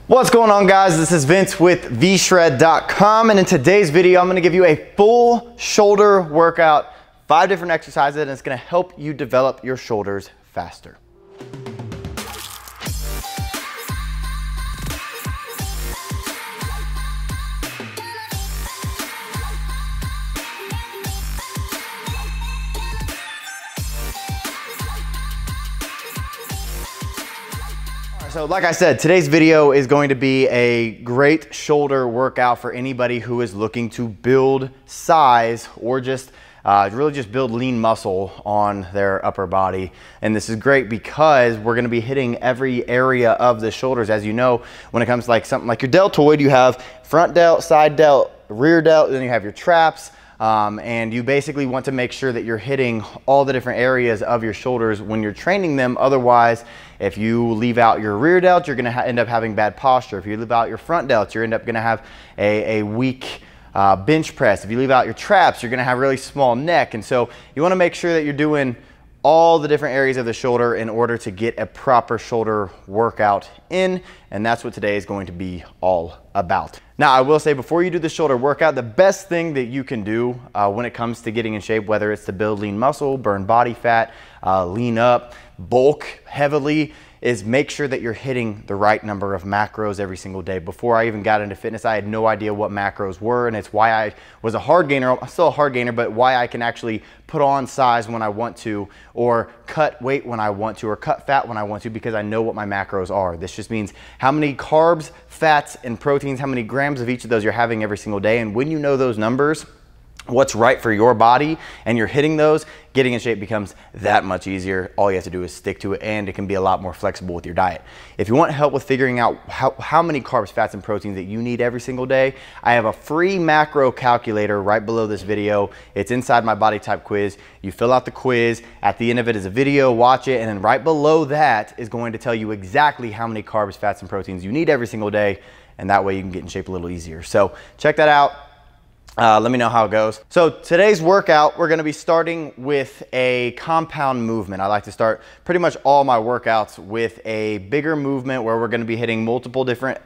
What's going on, guys? This is Vince with vshred.com, and in today's video I'm going to give you a full shoulder workout, 5 different exercises, and it's going to help you develop your shoulders faster. So like I said, today's video is going to be a great shoulder workout for anybody who is looking to build size or just really just build lean muscle on their upper body. And this is great because we're going to be hitting every area of the shoulders. As you know, when it comes to like something like your deltoid, you have front delt, side delt, rear delt, then you have your traps. And you basically want to make sure that you're hitting all the different areas of your shoulders when you're training them. Otherwise, if you leave out your rear delt, you're going to end up having bad posture. If you leave out your front delt, you're end up going to have a weak bench press. If you leave out your traps, you're going to have really small neck. And so you want to make sure that you're doing all the different areas of the shoulder in order to get a proper shoulder workout in, and that's what today is going to be all about. Now, I will say before you do the shoulder workout, the best thing that you can do when it comes to getting in shape, whether it's to build lean muscle, burn body fat, lean up, bulk heavily, is make sure that you're hitting the right number of macros every single day. Before I even got into fitness, I had no idea what macros were, and it's why I was a hard gainer. I'm still a hard gainer, but why I can actually put on size when I want to, or cut weight when I want to, or cut fat when I want to, because I know what my macros are. This just means how many carbs, fats, and proteins, how many grams of each of those you're having every single day. And when you know those numbers, what's right for your body, and you're hitting those, getting in shape becomes that much easier. All you have to do is stick to it, and it can be a lot more flexible with your diet. If you want help with figuring out how many carbs, fats, and proteins that you need every single day, I have a free macro calculator right below this video. It's inside my body type quiz. You fill out the quiz. At the end of it is a video, watch it, and then right below that is going to tell you exactly how many carbs, fats, and proteins you need every single day, and that way you can get in shape a little easier. So check that out. Let me know how it goes. So today's workout, we're gonna be starting with a compound movement. I like to start pretty much all my workouts with a bigger movement where we're gonna be hitting multiple different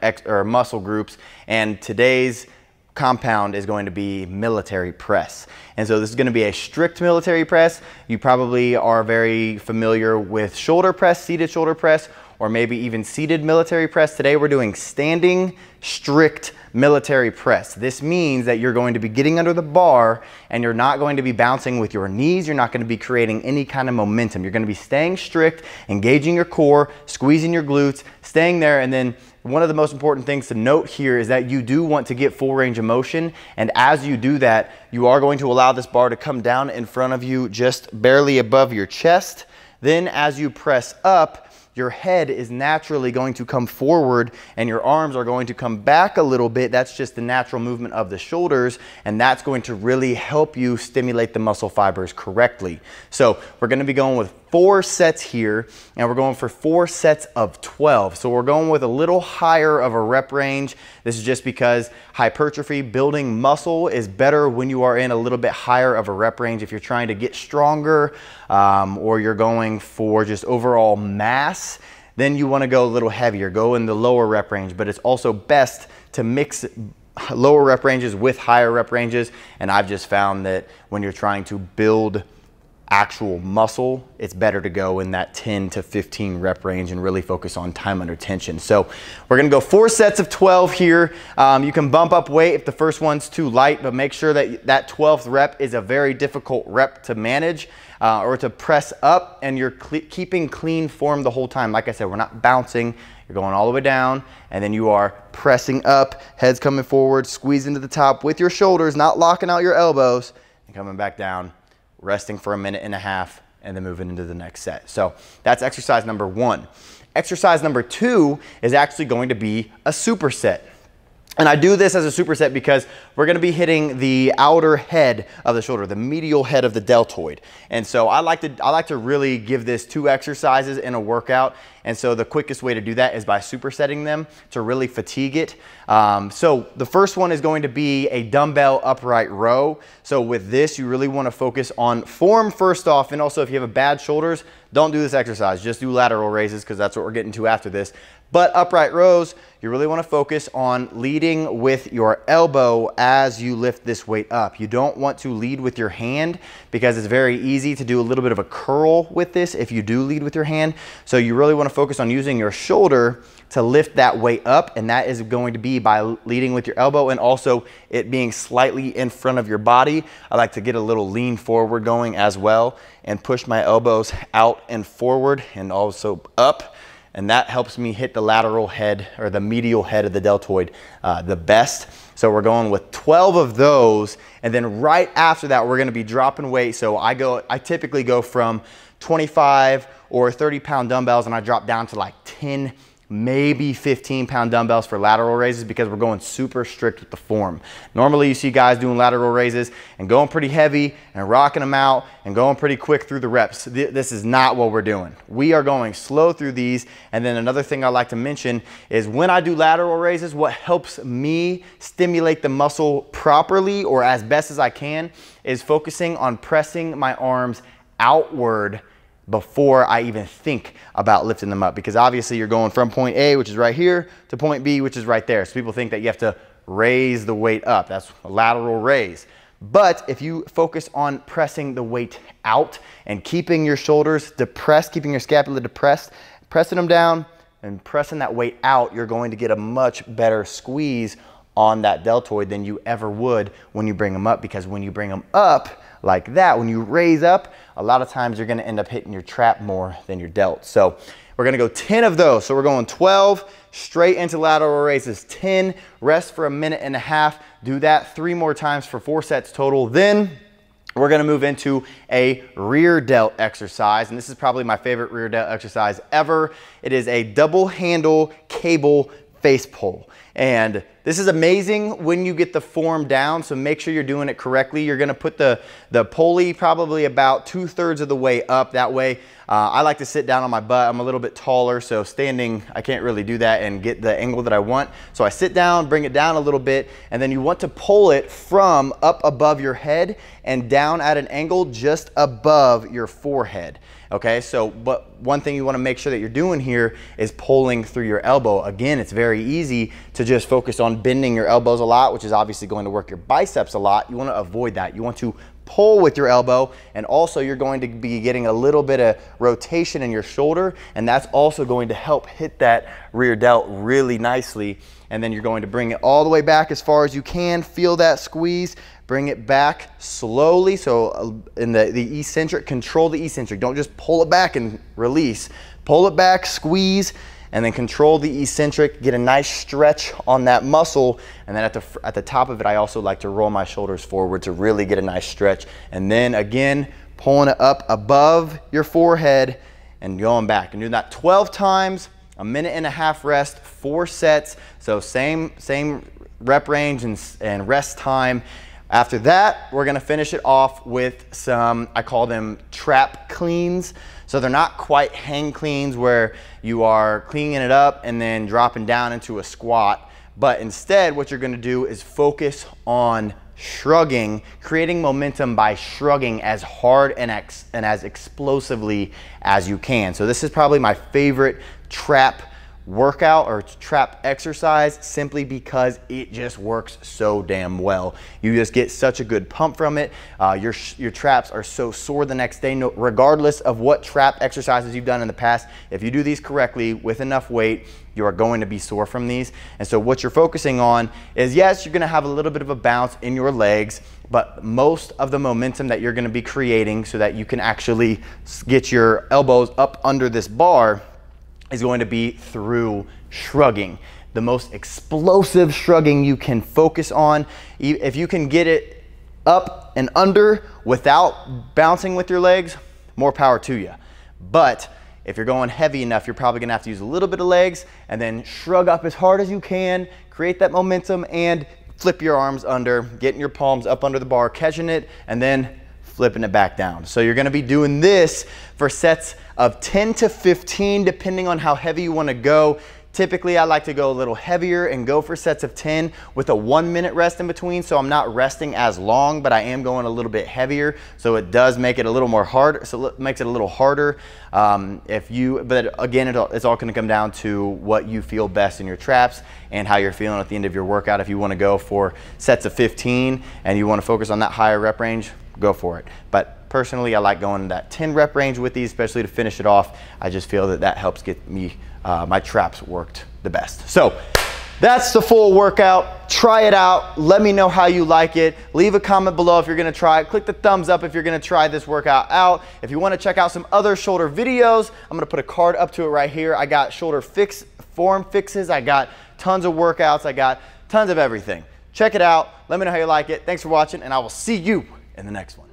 muscle groups. And today's compound is going to be military press. And so this is going to be a strict military press. You probably are very familiar with shoulder press, seated shoulder press, or maybe even seated military press. Today we're doing standing strict military press. This means that you're going to be getting under the bar and you're not going to be bouncing with your knees. You're not going to be creating any kind of momentum. You're going to be staying strict, engaging your core, squeezing your glutes, staying there. And then one of the most important things to note here is that you do want to get full range of motion. And as you do that, you are going to allow this bar to come down in front of you just barely above your chest. Then as you press up, your head is naturally going to come forward and your arms are going to come back a little bit. That's just the natural movement of the shoulders, and that's going to really help you stimulate the muscle fibers correctly. So we're going to be going with 4 sets here, and we're going for 4 sets of 12. So we're going with a little higher of a rep range. This is just because hypertrophy, building muscle, is better when you are in a little bit higher of a rep range. If you're trying to get stronger or you're going for just overall mass, then you want to go a little heavier, go in the lower rep range. But it's also best to mix lower rep ranges with higher rep ranges. And I've just found that when you're trying to build actual muscle, it's better to go in that 10 to 15 rep range and really focus on time under tension. So we're gonna go 4 sets of 12 here. You can bump up weight if the first one's too light, but make sure that that 12th rep is a very difficult rep to manage or to press up, and you're keeping clean form the whole time. Like I said, we're not bouncing. You're going all the way down, and then you are pressing up, head's coming forward, squeeze into the top with your shoulders, not locking out your elbows, and coming back down, resting for a minute and a half, and then moving into the next set. So that's exercise number 1. Exercise number 2 is actually going to be a superset. And I do this as a superset because we're going to be hitting the outer head of the shoulder, the medial head of the deltoid. And so I like to really give this 2 exercises in a workout. And so the quickest way to do that is by supersetting them to really fatigue it. So the first one is going to be a dumbbell upright row. So with this, you really want to focus on form first off. And also if you have a bad shoulders, don't do this exercise. Just do lateral raises because that's what we're getting to after this. But upright rows, you really want to focus on leading with your elbow as you lift this weight up. You don't want to lead with your hand because it's very easy to do a little bit of a curl with this if you do lead with your hand. So you really want to focus on using your shoulder to lift that weight up, and that is going to be by leading with your elbow and also it being slightly in front of your body. I like to get a little lean forward going as well and push my elbows out and forward and also up. And that helps me hit the lateral head or the medial head of the deltoid the best. So we're going with 12 of those. And then right after that, we're gonna be dropping weight. So I typically go from 25 or 30-pound dumbbells and I drop down to like 10, maybe 15-pound dumbbells for lateral raises because we're going super strict with the form. Normally you see guys doing lateral raises and going pretty heavy and rocking them out and going pretty quick through the reps. This is not what we're doing. We are going slow through these. And then another thing I like to mention is when I do lateral raises, what helps me stimulate the muscle properly or as best as I can is focusing on pressing my arms outward before I even think about lifting them up, because obviously you're going from point A, which is right here, to point B, which is right there. So people think that you have to raise the weight up. That's a lateral raise. But if you focus on pressing the weight out and keeping your shoulders depressed, keeping your scapula depressed, pressing them down and pressing that weight out, you're going to get a much better squeeze on that deltoid than you ever would when you bring them up, because when you bring them up like that, when you raise up, a lot of times you're going to end up hitting your trap more than your delts. So we're going to go 10 of those. So we're going 12 straight into lateral raises, 10, rest for a minute and a half. Do that 3 more times for 4 sets total. Then we're going to move into a rear delt exercise. And this is probably my favorite rear delt exercise ever. It is a double handle cable face pull. And this is amazing when you get the form down, so make sure you're doing it correctly. You're gonna put the pulley probably about 2/3 of the way up. That way, I like to sit down on my butt. I'm a little bit taller, so standing, I can't really do that and get the angle that I want. So I sit down, bring it down a little bit, and then you want to pull it from up above your head and down at an angle just above your forehead. Okay, so, but one thing you want to make sure that you're doing here is pulling through your elbow. Again, it's very easy to just focus on bending your elbows a lot, which is obviously going to work your biceps a lot. You want to avoid that. You want to pull with your elbow, and also you're going to be getting a little bit of rotation in your shoulder, and that's also going to help hit that rear delt really nicely. And then you're going to bring it all the way back as far as you can. Feel that squeeze. Bring it back slowly. So in the eccentric, control the eccentric. Don't just pull it back and release. Pull it back, squeeze, and then control the eccentric. Get a nice stretch on that muscle. And then at the top of it, I also like to roll my shoulders forward to really get a nice stretch. And then again, pulling it up above your forehead and going back. And do that 12 times, a minute and a half rest, 4 sets. So same rep range and rest time. After that, we're gonna finish it off with some, I call them trap cleans. So they're not quite hang cleans where you are cleaning it up and then dropping down into a squat. But instead, what you're gonna do is focus on shrugging, creating momentum by shrugging as hard and as explosively as you can. So this is probably my favorite trap workout or trap exercise, simply because it just works so damn well. You just get such a good pump from it. Your traps are so sore the next day, regardless of what trap exercises you've done in the past. If you do these correctly with enough weight, you are going to be sore from these. And so what you're focusing on is, yes, you're gonna have a little bit of a bounce in your legs, but most of the momentum that you're gonna be creating so that you can actually get your elbows up under this bar is going to be through shrugging. The most explosive shrugging you can focus on. If you can get it up and under without bouncing with your legs, more power to you. But if you're going heavy enough, you're probably gonna have to use a little bit of legs and then shrug up as hard as you can, create that momentum and flip your arms under, getting your palms up under the bar, catching it, and then flipping it back down. So you're gonna be doing this for sets of 10 to 15, depending on how heavy you wanna go. Typically, I like to go a little heavier and go for sets of 10 with a 1 minute rest in between. So I'm not resting as long, but I am going a little bit heavier. So it does make it a little more hard. So it makes it a little harder. But again, it's all gonna come down to what you feel best in your traps and how you're feeling at the end of your workout. If you wanna go for sets of 15 and you wanna focus on that higher rep range, go for it. But personally, I like going in that 10 rep range with these, especially to finish it off. I just feel that that helps get me my traps worked the best. So that's the full workout. Try it out. Let me know how you like it. Leave a comment below if you're gonna try it. Click the thumbs up if you're gonna try this workout out. If you wanna check out some other shoulder videos, I'm gonna put a card up to it right here. I got shoulder form fixes. I got tons of workouts. I got tons of everything. Check it out. Let me know how you like it. Thanks for watching, and I will see you in the next one.